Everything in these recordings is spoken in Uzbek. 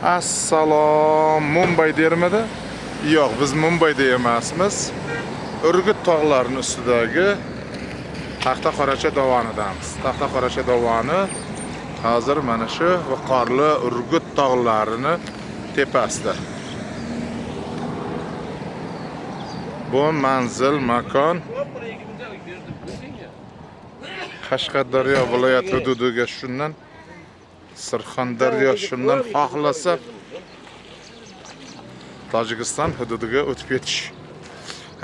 Assalom, Mumbai dermidi? Yo'q, biz Mumbayda emasmiz. Urgut tog'larining ustidagi Taxtaqoracha dovonidamiz. Taxtaqoracha dovoni hozir mana shu viqorli Urgut tog'larini tepasida. Bu manzil makon Qashqadaryo viloyat hududiga shundan Surxondaryo shundan xohlasa Tojikiston hududiga o'tib ketish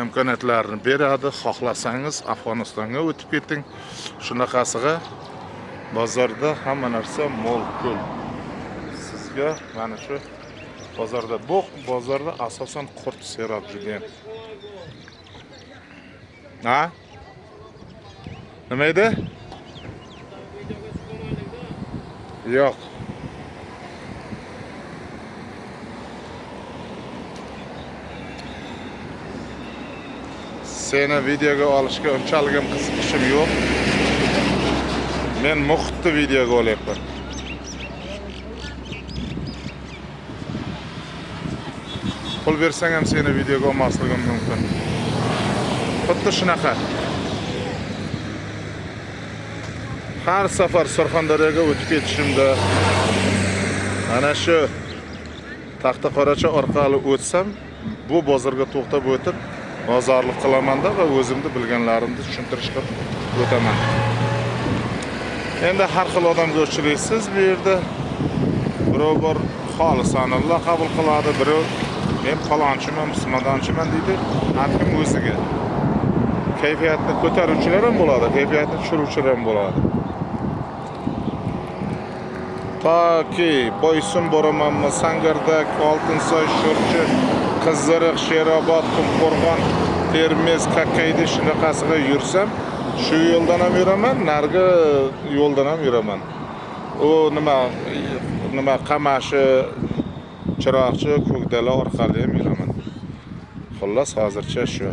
imkoniyatlarini beradi. Xohlasangiz Afg'onistonga o'tib keting. Shunaqasiga bozorda hamma narsa mo'l-ko'l. Sizga mana shu bozorda bozorda asosan qurt serob juda. Ha? Nima edi? Yo'q. Seni videoga olishga unchalik ham qiziqishim yo'q. Men muhitni videoga olyapman. Pul bersang ham seni videoga olmasligim mumkin. Xuddi shunaqa. Har safar Surxondaryoga o'tib ketishimda ana shu Taxtaqoracha orqali o'tsam, bu bozorga to'xtab o'tib, bozorlik qilaman-da va o'zimni bilganlarimni tushuntirishga o'taman. Endi har xil odamga uchraysiz bu yerda. Birov bor xolisonalloh qabul qiladi, birov men falonchiman, muslimonchiman deydi. Har kim o'ziga. Kayfiyatni ko'taruvchilar ham bo'ladi, kayfiyatni tushiruvchilar ham bo'ladi. Toki Boysun boramanmi, Sangardak, Oltinsoy, Sho'rchi, Qiziriq, Sherobod, Qumqo'rg'on, Termiz, Qakkayda shunaqasiga yursam, shu yo'ldan ham yuraman, nargi yo'ldan ham yuraman. U nima Qamashi, Chiroqchi, Ko'kdala orqali ham yuraman. Xullas hozircha shu.